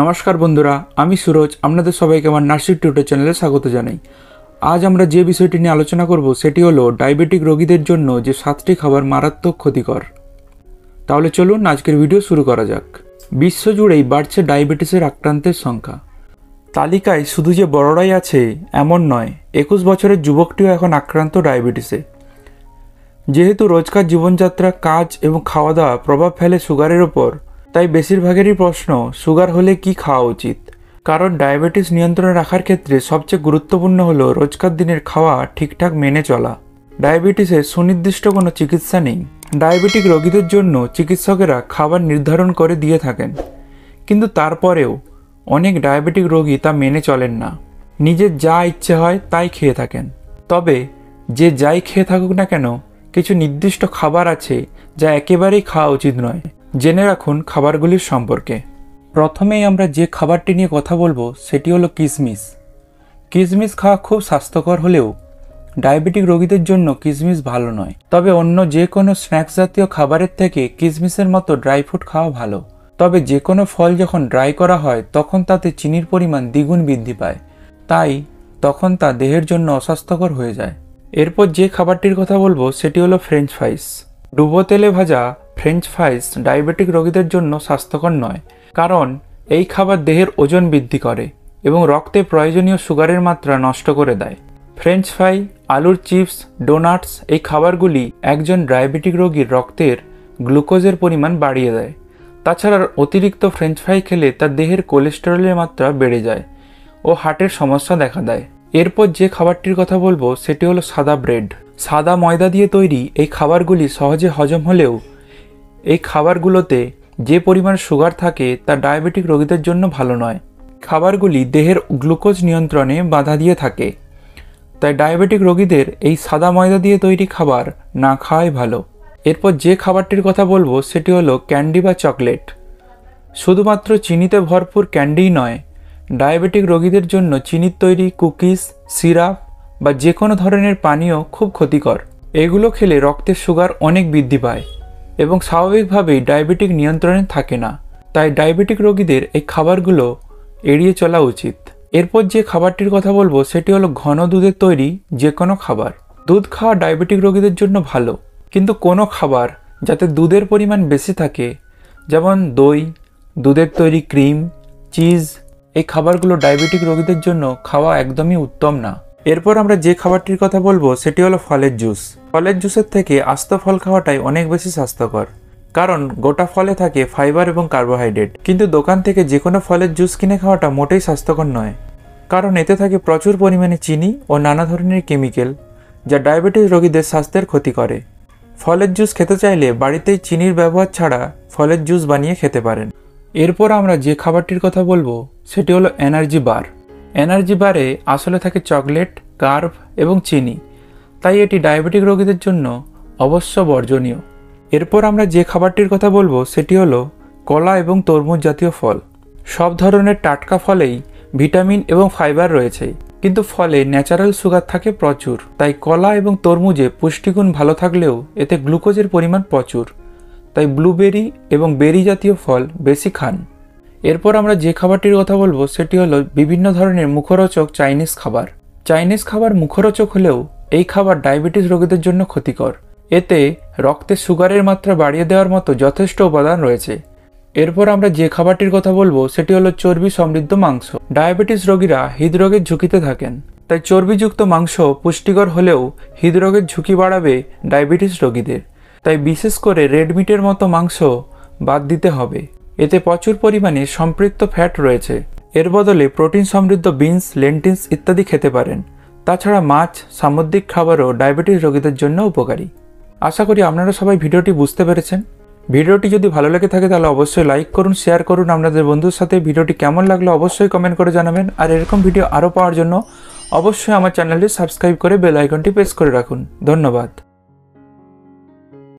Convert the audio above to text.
নমস্কার বন্ধুরা, আমি সুরজ আপনাদের সবাইকে আমার নার্সিং টিউটর চ্যানেলে স্বাগত জানাই। আজ আমরা যে বিষয়টি নিয়ে আলোচনা করব সেটি হলো ডায়াবেটিক রোগীদের জন্য যে 7টি খাবার মারাত্মক ক্ষতিকর। তাহলে চলুন আজকের ভিডিও শুরু করা যাক। বিশ্বজুড়েই বাড়ছে ডায়াবেটিসের আক্রান্তের সংখ্যা। তালিকায় শুধু যে বড়রাই আছে এমন নয়, 21 বছরের যুবকটিও এখন আক্রান্ত ডায়াবেটিসে। যেহেতু রোজকার জীবনযাত্রা, কাজ এবং খাওয়া দাওয়া প্রভাব ফেলে সুগারের ওপর, তাই বেশিরভাগেরই প্রশ্ন সুগার হলে কি খাওয়া উচিত। কারণ ডায়াবেটিস নিয়ন্ত্রণে রাখার ক্ষেত্রে সবচেয়ে গুরুত্বপূর্ণ হলো রোজকার দিনের খাওয়া ঠিকঠাক মেনে চলা। ডায়াবেটিসের সুনির্দিষ্ট কোনো চিকিৎসা নেই। ডায়াবেটিক রোগীদের জন্য চিকিৎসকেরা খাবার নির্ধারণ করে দিয়ে থাকেন, কিন্তু তারপরেও অনেক ডায়াবেটিক রোগী তা মেনে চলেন না। নিজের যা ইচ্ছে হয় তাই খেয়ে থাকেন। তবে যে যাই খেয়ে থাকুক না কেন, কিছু নির্দিষ্ট খাবার আছে যা একেবারেই খাওয়া উচিত নয়। জেনে রাখুন খাবারগুলির সম্পর্কে। প্রথমেই আমরা যে খাবারটি নিয়ে কথা বলবো সেটি হলো কিশমিশ। কিশমিশ খাওয়া খুব স্বাস্থ্যকর হলেও ডায়াবেটিক রোগীদের জন্য কিশমিশ ভালো নয়। তবে অন্য যে কোনো স্ন্যাক্স জাতীয় খাবারের থেকে কিশমিশের মতো ড্রাই ফ্রুট খাওয়া ভালো। তবে যে কোনো ফল যখন ড্রাই করা হয় তখন তাতে চিনির পরিমাণ দ্বিগুণ বৃদ্ধি পায়, তাই তখন তা দেহের জন্য অস্বাস্থ্যকর হয়ে যায়। এরপর যে খাবারটির কথা বলবো সেটি হলো ফ্রেঞ্চ ফ্রাইস। ডুবো তেলে ভাজা ফ্রেঞ্চ ফ্রাইস ডায়াবেটিক রোগীদের জন্য স্বাস্থ্যকর নয়, কারণ এই খাবার দেহের ওজন বৃদ্ধি করে এবং রক্তে প্রয়োজনীয় সুগারের মাত্রা নষ্ট করে দেয়। ফ্রেঞ্চ ফ্রাই, আলুর চিপস, ডোনাটস এই খাবারগুলি একজন ডায়াবেটিক রোগীর রক্তের গ্লুকোজের পরিমাণ বাড়িয়ে দেয়। তাছাড়া অতিরিক্ত ফ্রেঞ্চ ফ্রাই খেলে তার দেহের কোলেস্টেরলের মাত্রা বেড়ে যায় ও হার্টের সমস্যা দেখা দেয়। এরপর যে খাবারটির কথা বলবো সেটি হলো সাদা ব্রেড। সাদা ময়দা দিয়ে তৈরি এই খাবারগুলি সহজে হজম হলেও এই খাবারগুলোতে যে পরিমাণ সুগার থাকে তা ডায়াবেটিক রোগীদের জন্য ভালো নয়। খাবারগুলি দেহের গ্লুকোজ নিয়ন্ত্রণে বাধা দিয়ে থাকে, তাই ডায়াবেটিক রোগীদের এই সাদা ময়দা দিয়ে তৈরি খাবার না খাওয়াই ভালো। এরপর যে খাবারটির কথা বলবো সেটি হলো ক্যান্ডি বা চকলেট। শুধুমাত্র চিনিতে ভরপুর ক্যান্ডিই নয়, ডায়াবেটিক রোগীদের জন্য চিনির তৈরি কুকিজ, সিরাপ বা যে কোনো ধরনের পানীয় খুব ক্ষতিকর। এগুলো খেলে রক্তের সুগার অনেক বৃদ্ধি পায় এবং স্বাভাবিকভাবেই ডায়াবেটিক নিয়ন্ত্রণে থাকে না, তাই ডায়াবেটিক রোগীদের এই খাবারগুলো এড়িয়ে চলা উচিত। এরপর যে খাবারটির কথা বলবো সেটি হলো ঘন দুধের তৈরি যে কোনো খাবার। দুধ খাওয়া ডায়াবেটিক রোগীদের জন্য ভালো, কিন্তু কোনো খাবার যাতে দুধের পরিমাণ বেশি থাকে, যেমন দই, দুধের তৈরি ক্রিম, চিজ, এই খাবারগুলো ডায়াবেটিক রোগীদের জন্য খাওয়া একদমই উত্তম না। এরপর আমরা যে খাবারটির কথা বলবো সেটি হলো ফলের জুস। ফলের জুসের থেকে আস্ত ফল খাওয়াটাই অনেক বেশি স্বাস্থ্যকর, কারণ গোটা ফলে থাকে ফাইবার এবং কার্বোহাইড্রেট। কিন্তু দোকান থেকে যে কোনো ফলের জুস কিনে খাওয়াটা মোটেই স্বাস্থ্যকর নয়, কারণ এতে থাকে প্রচুর পরিমাণে চিনি ও নানা ধরনের কেমিক্যাল যা ডায়াবেটিস রোগীদের স্বাস্থ্যের ক্ষতি করে। ফলের জুস খেতে চাইলে বাড়িতেই চিনির ব্যবহার ছাড়া ফলের জুস বানিয়ে খেতে পারেন। এরপর আমরা যে খাবারটির কথা বলবো সেটি হলো এনার্জি বার। এনার্জি বারে আসলে থাকে চকলেট, কার্ব এবং চিনি, তাই এটি ডায়াবেটিক রোগীদের জন্য অবশ্য বর্জনীয়। এরপর আমরা যে খাবারটির কথা বলবো সেটি হলো কলা এবং তরমুজ জাতীয় ফল। সব ধরনের টাটকা ফলেই ভিটামিন এবং ফাইবার রয়েছে, কিন্তু ফলে ন্যাচারাল সুগার থাকে প্রচুর। তাই কলা এবং তরমুজে পুষ্টিগুণ ভালো থাকলেও এতে গ্লুকোজের পরিমাণ প্রচুর, তাই ব্লুবেরি এবং বেরি জাতীয় ফল বেশি খান। এরপর আমরা যে খাবারটির কথা বলবো সেটি হলো বিভিন্ন ধরনের মুখরোচক চাইনিজ খাবার। চাইনিজ খাবার মুখরোচক হলেও এই খাবার ডায়াবেটিস রোগীদের জন্য ক্ষতিকর। এতে রক্তে সুগারের মাত্রা বাড়িয়ে দেওয়ার মতো যথেষ্ট উপাদান রয়েছে। এরপর আমরা যে খাবারটির কথা বলবো সেটি হলো চর্বি সমৃদ্ধ মাংস। ডায়াবেটিস রোগীরা হৃদরোগের ঝুঁকিতে থাকেন, তাই চর্বিযুক্ত মাংস পুষ্টিকর হলেও হৃদরোগের ঝুঁকি বাড়াবে ডায়াবেটিস রোগীদের। তাই বিশেষ করে রেড মিটের মতো মাংস বাদ দিতে হবে, এতে প্রচুর পরিমাণে সম্পৃক্ত ফ্যাট রয়েছে। এর বদলে প্রোটিন সমৃদ্ধ বিনস, লেন্টিলস ইত্যাদি খেতে পারেন। তাছাড়া মাছ, সামুদ্রিক খাবারও ডায়াবেটিস রোগীদের জন্য উপকারী। আশা করি আপনারা সবাই ভিডিওটি বুঝতে পেরেছেন। ভিডিওটি যদি ভালো লেগে থাকে তাহলে অবশ্যই লাইক করুন, শেয়ার করুন আপনাদের বন্ধুর সাথে। ভিডিওটি কেমন লাগলো অবশ্যই কমেন্ট করে জানাবেন। আর এরকম ভিডিও আরও পাওয়ার জন্য অবশ্যই আমার চ্যানেলটি সাবস্ক্রাইব করে বেল আইকনটি প্রেস করে রাখুন। ধন্যবাদ।